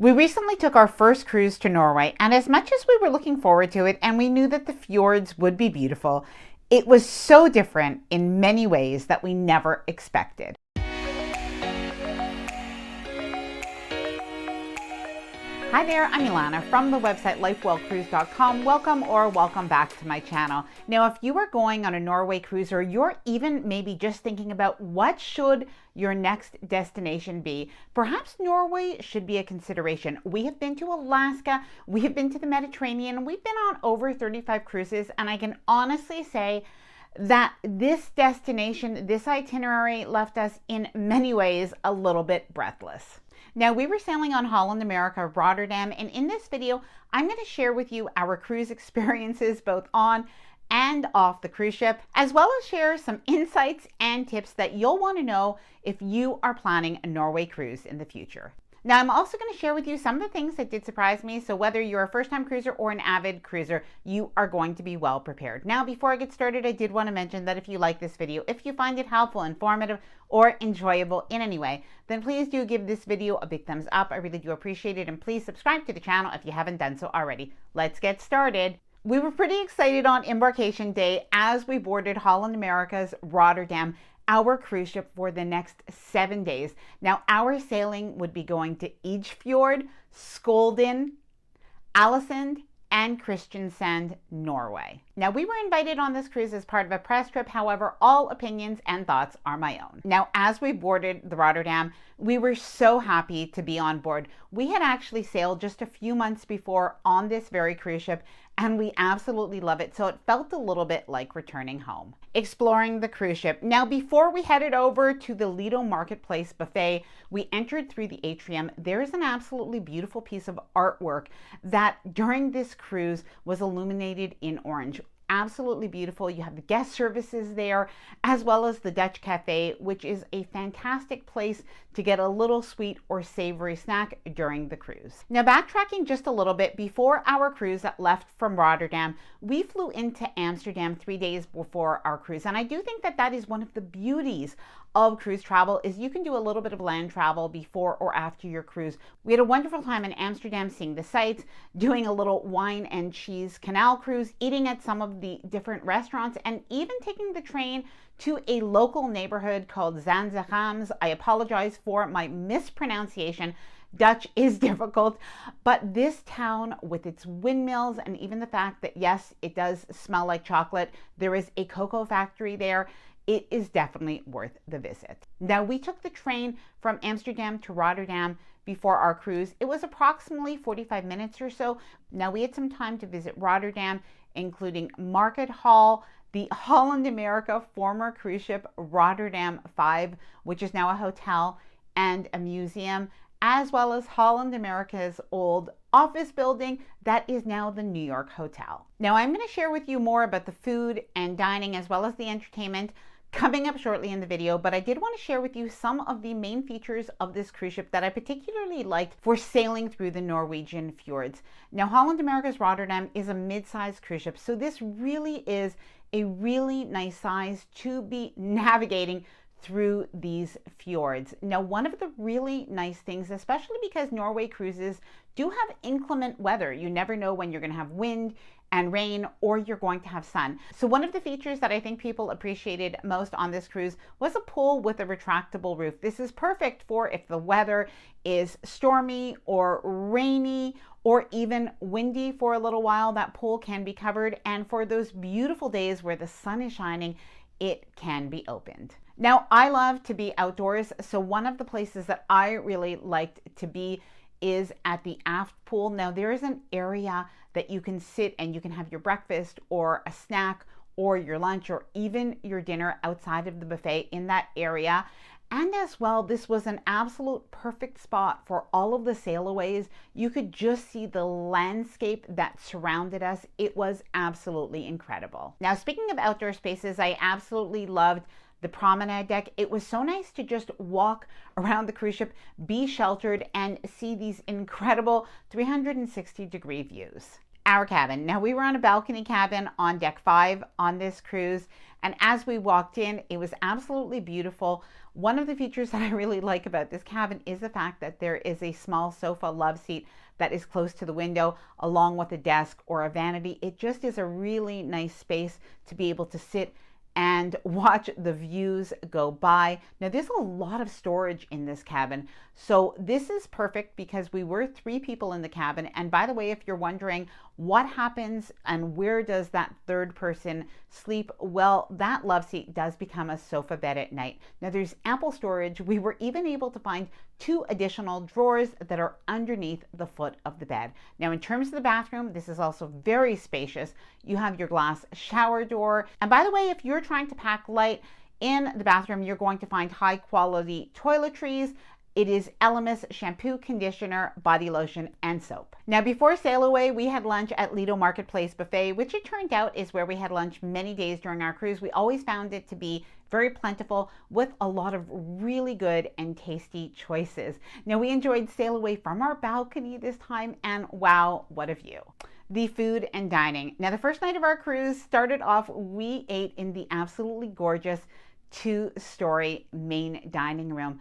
We recently took our first cruise to Norway, and as much as we were looking forward to it and we knew that the fjords would be beautiful, it was so different in many ways that we never expected. Hi there, I'm Ilana from the website lifewellcruise.com. Welcome back to my channel. Now, if you are going on a Norway cruise, or you're even maybe just thinking about what should your next destination be, perhaps Norway should be a consideration. We have been to Alaska, we have been to the Mediterranean, we've been on over 35 cruises, and I can honestly say that this destination, this itinerary left us in many ways a little bit breathless. Now, we were sailing on Holland America Rotterdam, and in this video, I'm going to share with you our cruise experiences both on and off the cruise ship, as well as share some insights and tips that you'll want to know if you are planning a Norway cruise in the future. Now, I'm also going to share with you some of the things that did surprise me, so whether you're a first-time cruiser or an avid cruiser, you are going to be well prepared. Now, before I get started, I did want to mention that if you like this video, if you find it helpful, informative, or enjoyable in any way, then please do give this video a big thumbs up. I really do appreciate it, and please subscribe to the channel if you haven't done so already. Let's get started. We were pretty excited on embarkation day as we boarded Holland America's Rotterdam, our cruise ship, for the next 7 days. Now, our sailing would be going to Eidfjord, Skjolden, Alesund, and Kristiansand, Norway. Now, we were invited on this cruise as part of a press trip. However, all opinions and thoughts are my own. Now, as we boarded the Rotterdam, we were so happy to be on board. We had actually sailed just a few months before on this very cruise ship, and we absolutely love it. So it felt a little bit like returning home. Exploring the cruise ship. Now, before we headed over to the Lido Marketplace buffet, we entered through the atrium. There is an absolutely beautiful piece of artwork that during this cruise was illuminated in orange. Absolutely beautiful. You have the guest services there, as well as the Dutch Cafe, which is a fantastic place to get a little sweet or savory snack during the cruise. Now, backtracking just a little bit, before our cruise that left from Rotterdam, we flew into Amsterdam 3 days before our cruise. And I do think that that is one of the beauties of cruise travel, is you can do a little bit of land travel before or after your cruise. We had a wonderful time in Amsterdam, seeing the sights, doing a little wine and cheese canal cruise, eating at some of the different restaurants, and even taking the train to a local neighborhood called Zanzigams. I apologize for my mispronunciation. Dutch is difficult, but this town with its windmills, and even the fact that, yes, it does smell like chocolate, there is a cocoa factory there, it is definitely worth the visit. Now, we took the train from Amsterdam to Rotterdam before our cruise. It was approximately 45 minutes or so. Now, we had some time to visit Rotterdam, including Market Hall, the Holland America former cruise ship Rotterdam 5, which is now a hotel and a museum, as well as Holland America's old office building that is now the New York Hotel. Now, I'm going to share with you more about the food and dining as well as the entertainment coming up shortly in the video, but I did want to share with you some of the main features of this cruise ship that I particularly liked for sailing through the Norwegian fjords. Now, Holland America's Rotterdam is a mid-sized cruise ship, so this really is a really nice size to be navigating through these fjords. Now, one of the really nice things, especially because Norway cruises do have inclement weather, you never know when you're going to have wind and rain, or you're going to have sun. So one of the features that I think people appreciated most on this cruise was a pool with a retractable roof. This is perfect for if the weather is stormy or rainy or even windy for a little while. That pool can be covered, and for those beautiful days where the sun is shining, it can be opened. Now, I love to be outdoors, so one of the places that I really liked to be is at the aft pool. Now, there is an area that you can sit and you can have your breakfast or a snack or your lunch or even your dinner outside of the buffet in that area. And as well, this was an absolute perfect spot for all of the sailaways. You could just see the landscape that surrounded us. It was absolutely incredible. Now, speaking of outdoor spaces, I absolutely loved the promenade deck. It was so nice to just walk around the cruise ship, be sheltered, and see these incredible 360-degree views. Our cabin. Now, we were on a balcony cabin on deck 5 on this cruise, and as we walked in, it was absolutely beautiful. One of the features that I really like about this cabin is the fact that there is a small sofa love seat that is close to the window, along with a desk or a vanity. It just is a really nice space to be able to sit and watch the views go by. Now, there's a lot of storage in this cabin, so this is perfect because we were 3 people in the cabin. And by the way, if you're wondering what happens and where does that third person sleep, well, that love seat does become a sofa bed at night. Now, there's ample storage. We were even able to find 2 additional drawers that are underneath the foot of the bed. Now, in terms of the bathroom, this is also very spacious. You have your glass shower door. And by the way, if you're trying to pack light in the bathroom, you're going to find high quality toiletries. It is Elemis shampoo, conditioner, body lotion, and soap. Now, before sail away, we had lunch at Lido Marketplace Buffet, which it turned out is where we had lunch many days during our cruise. We always found it to be very plentiful with a lot of really good and tasty choices. Now, we enjoyed sail away from our balcony this time, and wow, what a view. The food and dining. Now, the first night of our cruise started off, we ate in the absolutely gorgeous 2-story main dining room.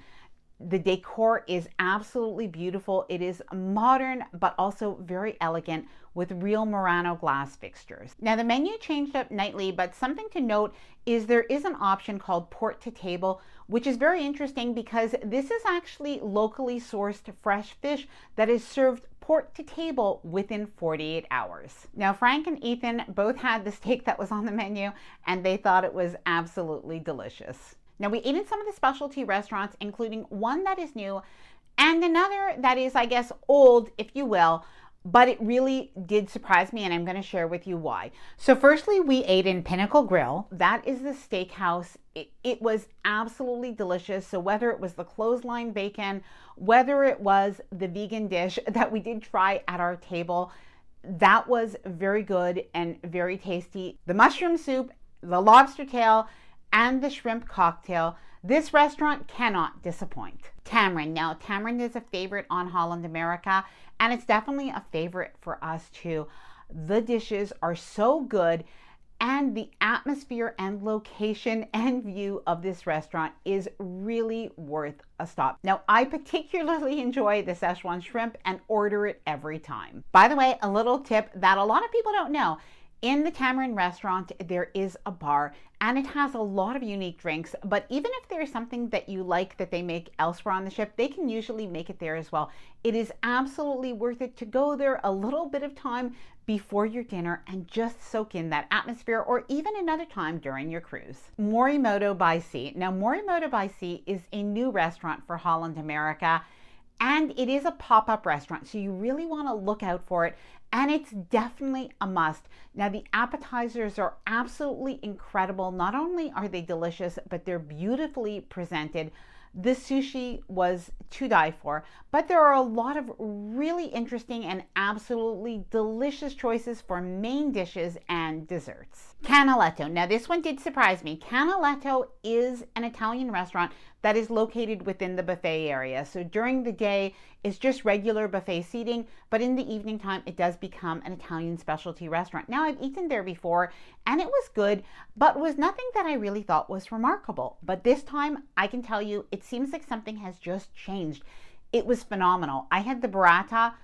The decor is absolutely beautiful. It is modern, but also very elegant with real Murano glass fixtures. Now, the menu changed up nightly, but something to note is there is an option called port to table, which is very interesting because this is actually locally sourced fresh fish that is served port to table within 48 hours. Now, Frank and Ethan both had the steak that was on the menu, and they thought it was absolutely delicious. Now, we ate in some of the specialty restaurants, including one that is new and another that is, I guess, old, if you will, but it really did surprise me, and I'm going to share with you why. So firstly, we ate in Pinnacle Grill. That is the steakhouse. It was absolutely delicious. So whether it was the clothesline bacon, whether it was the vegan dish that we did try at our table, that was very good and very tasty. The mushroom soup, the lobster tail, and the shrimp cocktail. This restaurant cannot disappoint. Tamarind. Now, tamarind is a favorite on Holland America, and it's definitely a favorite for us too. The dishes are so good, and the atmosphere and location and view of this restaurant is really worth a stop. Now, I particularly enjoy the Szechuan shrimp and order it every time. By the way, a little tip that a lot of people don't know. In the Tamarind restaurant, there is a bar, and it has a lot of unique drinks, but even if there's something that you like that they make elsewhere on the ship, they can usually make it there as well. It is absolutely worth it to go there a little bit of time before your dinner and just soak in that atmosphere, or even another time during your cruise. Morimoto by Sea. Now, Morimoto by Sea is a new restaurant for Holland America, and it is a pop-up restaurant, so you really want to look out for it. And it's definitely a must. Now, the appetizers are absolutely incredible. Not only are they delicious, but they're beautifully presented. The sushi was to die for, but there are a lot of really interesting and absolutely delicious choices for main dishes and desserts. Canaletto. Now, this one did surprise me. Canaletto is an Italian restaurant that is located within the buffet area. So during the day, it's just regular buffet seating, but in the evening time, it does become an Italian specialty restaurant. Now, I've eaten there before, and it was good, but was nothing that I really thought was remarkable. But this time, I can tell you, it seems like something has just changed. It was phenomenal. I had the burrata,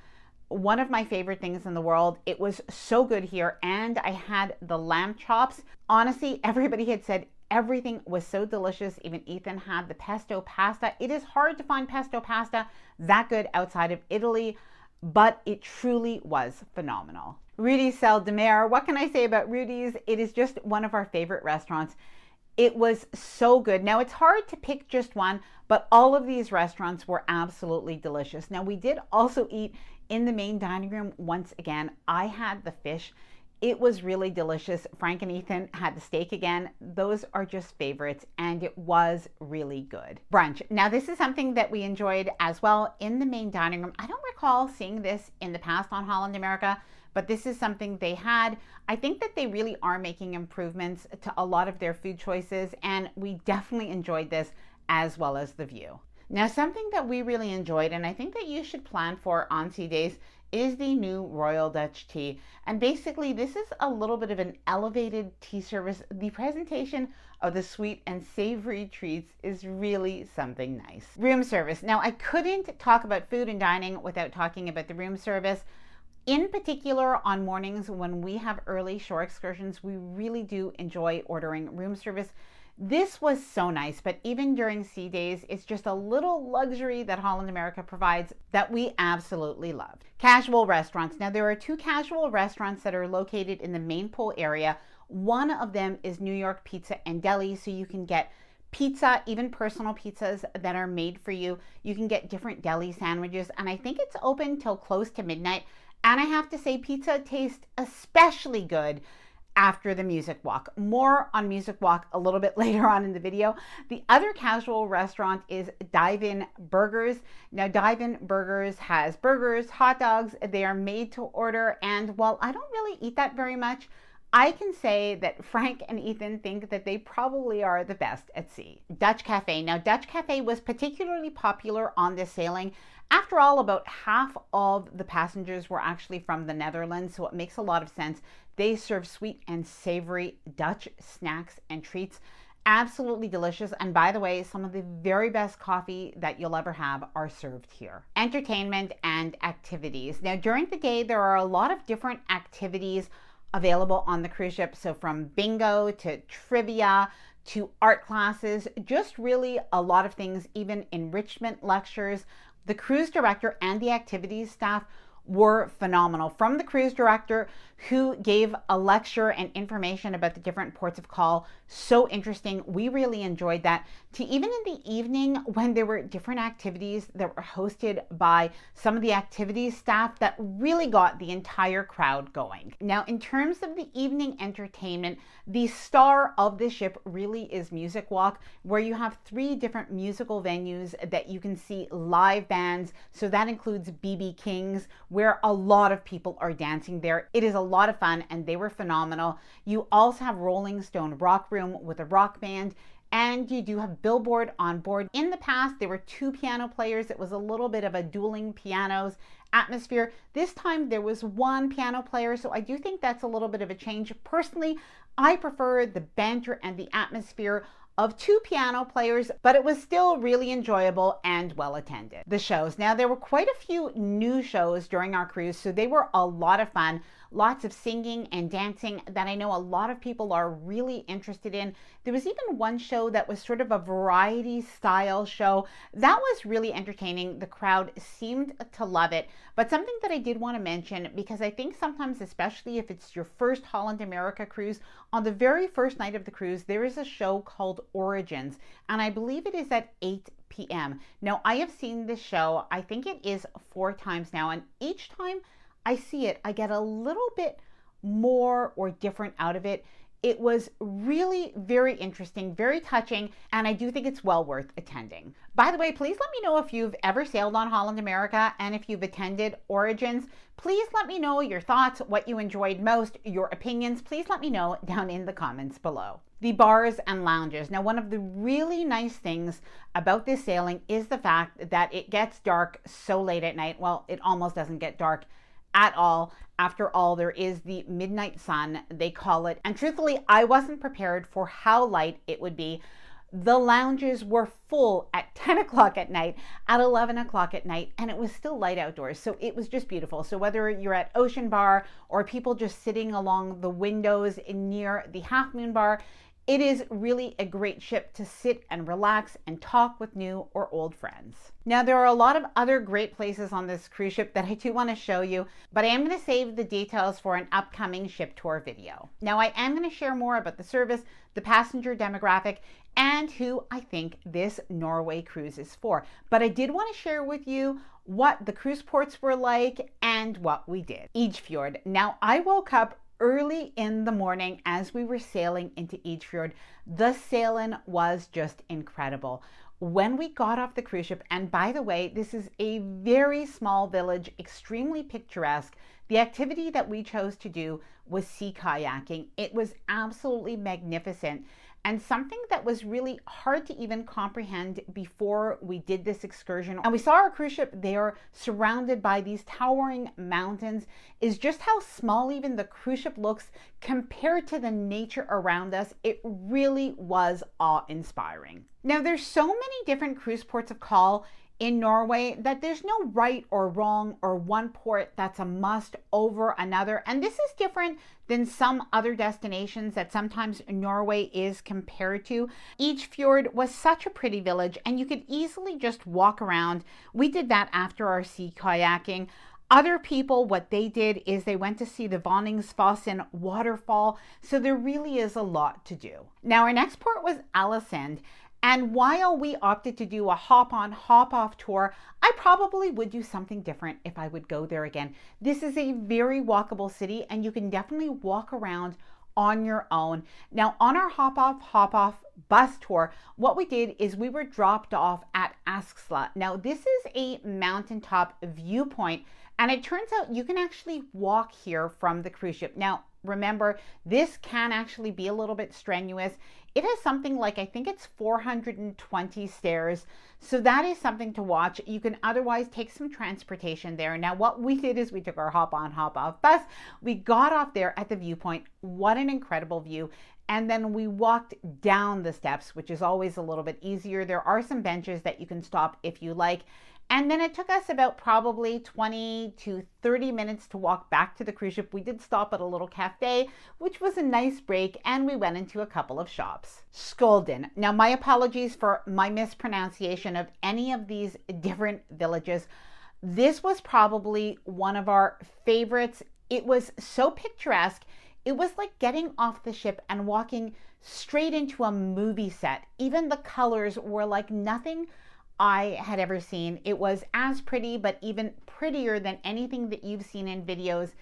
one of my favorite things in the world. It was so good here, and I had the lamb chops. Honestly, everybody had said everything was so delicious. Even Ethan had the pesto pasta. It is hard to find pesto pasta that good outside of Italy, but it truly was phenomenal. Rudy's Salle de Mer. What can I say about Rudy's? It is just one of our favorite restaurants. It was so good. Now, it's hard to pick just one, but all of these restaurants were absolutely delicious. Now, we did also eat in the main dining room once again. I had the fish. It was really delicious. Frank and Ethan had the steak again. Those are just favorites, and it was really good. Brunch. Now, this is something that we enjoyed as well in the main dining room. I don't recall seeing this in the past on Holland America, but this is something they had. I think that they really are making improvements to a lot of their food choices, and we definitely enjoyed this as well as the view. Now, something that we really enjoyed, and I think that you should plan for on sea days, is the new Royal Dutch tea. And basically, this is a little bit of an elevated tea service. The presentation of the sweet and savory treats is really something nice. Room service. Now, I couldn't talk about food and dining without talking about the room service. In particular, on mornings when we have early shore excursions, we really do enjoy ordering room service. This was so nice, but even during sea days, it's just a little luxury that Holland America provides that we absolutely love. Casual restaurants. Now, there are 2 casual restaurants that are located in the main pool area. One of them is New York Pizza and Deli, so you can get pizza, even personal pizzas that are made for you. You can get different deli sandwiches, and I think it's open till close to midnight. And I have to say, pizza tastes especially good after the music walk. More on music walk a little bit later on in the video. The other casual restaurant is Dive-In Burgers. Now, Dive-In Burgers has burgers, hot dogs. They are made to order. And while I don't really eat that very much, I can say that Frank and Ethan think that they probably are the best at sea. Dutch Cafe. Now, Dutch Cafe was particularly popular on this sailing. After all, about half of the passengers were actually from the Netherlands, so it makes a lot of sense. They serve sweet and savory Dutch snacks and treats. Absolutely delicious. And by the way, some of the very best coffee that you'll ever have are served here. Entertainment and activities. Now, during the day, there are a lot of different activities available on the cruise ship. So from bingo to trivia to art classes, just really a lot of things, even enrichment lectures. The cruise director and the activities staff were phenomenal. From the cruise director, who gave a lecture and information about the different ports of call. So interesting. We really enjoyed that. To even in the evening when there were different activities that were hosted by some of the activities staff that really got the entire crowd going. Now, in terms of the evening entertainment, the star of the ship really is Music Walk, where you have 3 different musical venues that you can see live bands. So that includes BB King's, where a lot of people are dancing there. It is a lot of fun and they were phenomenal. You also have Rolling Stone Rock Room with a rock band, and you do have Billboard on board. In the past, there were 2 piano players. It was a little bit of a dueling pianos atmosphere. This time there was 1 piano player, so I do think that's a little bit of a change. Personally, I prefer the banter and the atmosphere of 2 piano players, but it was still really enjoyable and well attended. The shows. Now, there were quite a few new shows during our cruise, so they were a lot of fun. Lots of singing and dancing that I know a lot of people are really interested in. There was even one show that was sort of a variety style show. That was really entertaining. The crowd seemed to love it. But something that I did want to mention, because I think sometimes, especially if it's your first Holland America cruise, on the very first night of the cruise, there is a show called Origins, and I believe it is at 8 p.m. Now, I have seen this show, I think it is 4 times now, and each time I see it, I get a little bit more or different out of it. It was really very interesting, very touching, and I do think it's well worth attending. By the way, please let me know if you've ever sailed on Holland America and if you've attended Origins. Please let me know your thoughts, what you enjoyed most, your opinions. Please let me know down in the comments below. The bars and lounges. Now, one of the really nice things about this sailing is the fact that it gets dark so late at night. Well, it almost doesn't get dark at all. After all, there is the midnight sun, they call it. And truthfully, I wasn't prepared for how light it would be. The lounges were full at 10 o'clock at night, at 11 o'clock at night, and it was still light outdoors. So it was just beautiful. So whether you're at Ocean Bar or people just sitting along the windows near the Half Moon Bar, it is really a great ship to sit and relax and talk with new or old friends. Now, there are a lot of other great places on this cruise ship that I do want to show you, but I am going to save the details for an upcoming ship tour video. Now, I am going to share more about the service, the passenger demographic, and who I think this Norway cruise is for. But I did want to share with you what the cruise ports were like and what we did. Eidfjord. Now, I woke up early in the morning as we were sailing into Eidfjord. The sailing was just incredible. When we got off the cruise ship, and by the way, this is a very small village, extremely picturesque. The activity that we chose to do was sea kayaking. It was absolutely magnificent. and something that was really hard to even comprehend before we did this excursion. And we saw our cruise ship there surrounded by these towering mountains, is just how small even the cruise ship looks compared to the nature around us. It really was awe-inspiring. Now, there's so many different cruise ports of call in Norway that there's no right or wrong or one port that's a must over another. And this is different than some other destinations that sometimes Norway is compared to. Eidfjord was such a pretty village and you could easily just walk around. We did that after our sea kayaking. Other people, what they did is they went to see the Vonningsfossen waterfall. So there really is a lot to do. Now, our next port was Alesund. And while we opted to do a hop-on, hop-off tour, I probably would do something different if I would go there again. This is a very walkable city and you can definitely walk around on your own. Now, on our hop-off bus tour, what we did is we were dropped off at Askla. Now, this is a mountaintop viewpoint, and it turns out you can actually walk here from the cruise ship. Now, remember, this can actually be a little bit strenuous. It has something like, I think it's 420 stairs. So that is something to watch. You can otherwise take some transportation there. Now, what we did is we took our hop-on, hop-off bus. We got off there at the viewpoint. What an incredible view. And then we walked down the steps, which is always a little bit easier. There are some benches that you can stop if you like. And then it took us about probably 20 to 30 minutes to walk back to the cruise ship. We did stop at a little cafe, which was a nice break, and we went into a couple of shops. Skjolden. Now, my apologies for my mispronunciation of any of these different villages. This was probably one of our favorites. It was so picturesque. It was like getting off the ship and walking straight into a movie set. Even the colors were like nothing I had ever seen. It was as pretty, but even prettier than anything that you've seen in videos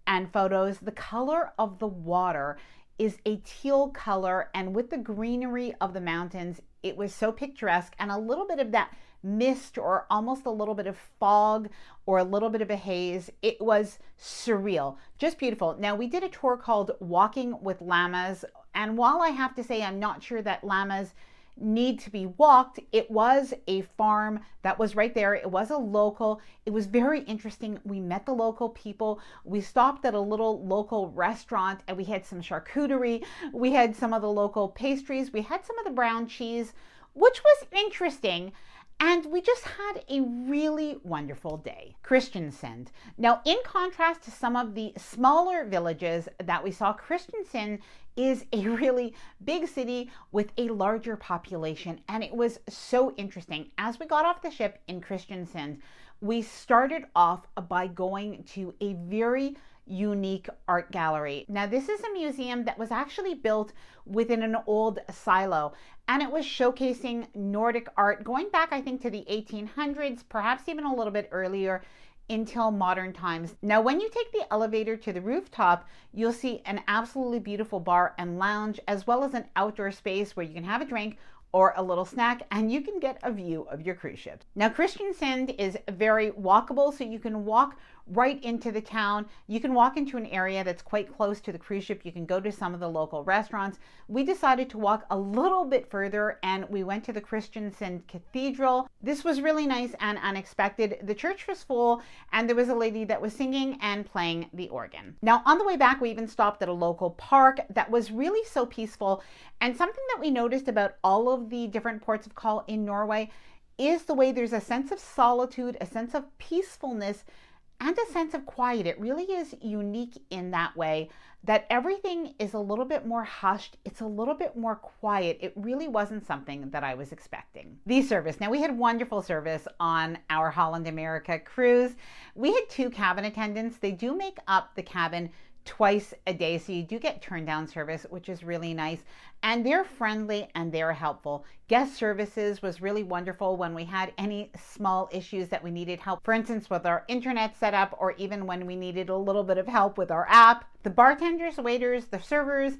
and photos. The color of the water is a teal color, and with the greenery of the mountains, it was so picturesque, and a little bit of that mist or almost a little bit of fog or a little bit of a haze. It was surreal, just beautiful. Now, we did a tour called Walking with Llamas, and while I have to say I'm not sure that llamas need to be walked, it was a farm that was right there. It was a local. It was very interesting. We met the local people. We stopped at a little local restaurant and we had some charcuterie. We had some of the local pastries. We had some of the brown cheese, which was interesting. And we just had a really wonderful day. Kristiansand. Now, in contrast to some of the smaller villages that we saw, Kristiansand is a really big city with a larger population. And it was so interesting. As we got off the ship in Kristiansand, we started off by going to a very unique art gallery. Now, this is a museum that was actually built within an old silo, and it was showcasing Nordic art going back, I think, to the 1800s, perhaps even a little bit earlier, until modern times. Now, when you take the elevator to the rooftop, you'll see an absolutely beautiful bar and lounge, as well as an outdoor space where you can have a drink or a little snack, and you can get a view of your cruise ship. Now, Kristiansand is very walkable, so you can walk right into the town. You can walk into an area that's quite close to the cruise ship. You can go to some of the local restaurants. We decided to walk a little bit further and we went to the Kristiansand Cathedral. This was really nice and unexpected. The church was full and there was a lady that was singing and playing the organ. Now, on the way back, we even stopped at a local park that was really so peaceful. And something that we noticed about all of the different ports of call in Norway is the way there's a sense of solitude, a sense of peacefulness, and a sense of quiet. It really is unique in that way, that everything is a little bit more hushed. It's a little bit more quiet. It really wasn't something that I was expecting. The service. Now, we had wonderful service on our Holland America cruise. We had 2 cabin attendants. They do make up the cabin twice a day, so you do get turn down service, which is really nice, and they're friendly and they're helpful. Guest services was really wonderful when we had any small issues that we needed help, for instance with our internet setup, or even when we needed a little bit of help with our app. The bartenders, waiters, the servers,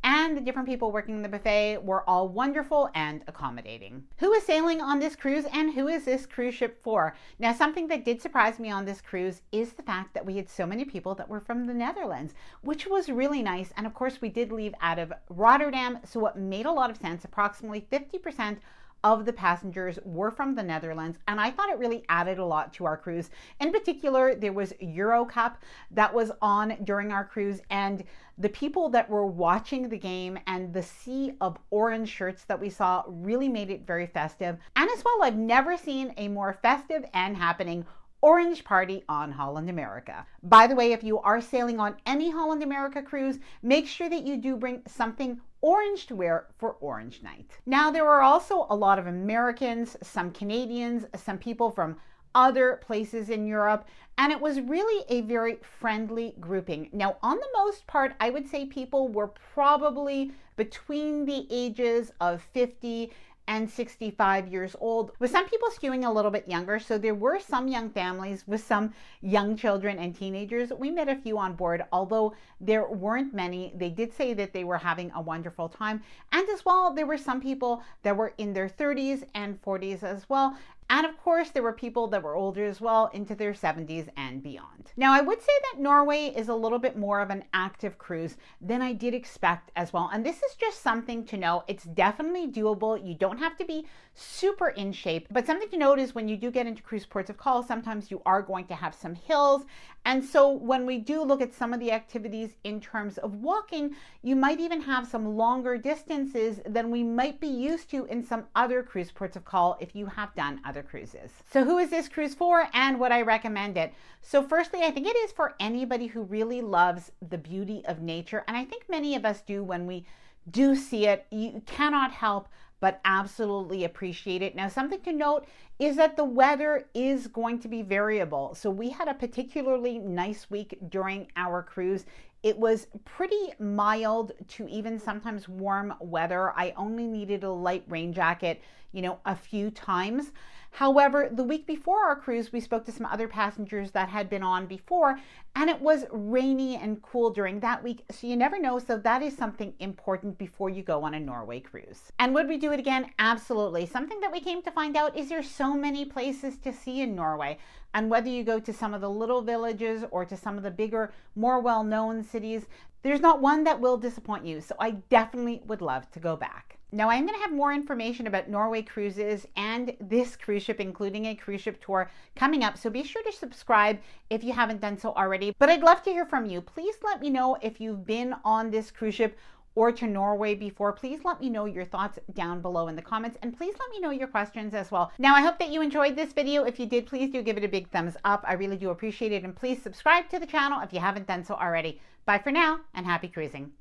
and the different people working the buffet were all wonderful and accommodating. Who is sailing on this cruise and who is this cruise ship for? Now, something that did surprise me on this cruise is the fact that we had so many people that were from the Netherlands, which was really nice. And of course, we did leave out of Rotterdam, so it made a lot of sense. Approximately 50% of the passengers were from the Netherlands, and I thought it really added a lot to our cruise. In particular, there was Euro Cup that was on during our cruise, and the people that were watching the game and the sea of orange shirts that we saw really made it very festive. And as well, I've never seen a more festive and happening orange party on Holland America. By the way, if you are sailing on any Holland America cruise, make sure that you do bring something orange to wear for Orange Night. Now, there were also a lot of Americans, some Canadians, some people from other places in Europe, and it was really a very friendly grouping. Now, on the most part, I would say people were probably between the ages of 50 and 65 years old, with some people skewing a little bit younger. So there were some young families with some young children and teenagers. We met a few on board, although there weren't many. They did say that they were having a wonderful time. And as well, there were some people that were in their 30s and 40s as well. And of course, there were people that were older as well, into their 70s and beyond. Now, I would say that Norway is a little bit more of an active cruise than I did expect as well. And this is just something to know. It's definitely doable. You don't have to be super in shape. But something to note is when you do get into cruise ports of call, sometimes you are going to have some hills. And so when we do look at some of the activities in terms of walking, you might even have some longer distances than we might be used to in some other cruise ports of call if you have done other cruises. So who is this cruise for and would I recommend it? So firstly, I think it is for anybody who really loves the beauty of nature. And I think many of us do. When we do see it, you cannot help but absolutely appreciate it. Now, something to note is that the weather is going to be variable. So we had a particularly nice week during our cruise. It was pretty mild to even sometimes warm weather. I only needed a light rain jacket, a few times. However, the week before our cruise, we spoke to some other passengers that had been on before, and it was rainy and cool during that week. So you never know. So that is something important before you go on a Norway cruise. And would we do it again? Absolutely. Something that we came to find out is there's so many places to see in Norway. And whether you go to some of the little villages or to some of the bigger, more well-known cities, there's not one that will disappoint you. So I definitely would love to go back. Now, I'm going to have more information about Norway cruises and this cruise ship, including a cruise ship tour, coming up. So be sure to subscribe if you haven't done so already. But I'd love to hear from you. Please let me know if you've been on this cruise ship or to Norway before. Please let me know your thoughts down below in the comments, and please let me know your questions as well. Now, I hope that you enjoyed this video. If you did, please do give it a big thumbs up. I really do appreciate it. And please subscribe to the channel if you haven't done so already. Bye for now, and happy cruising.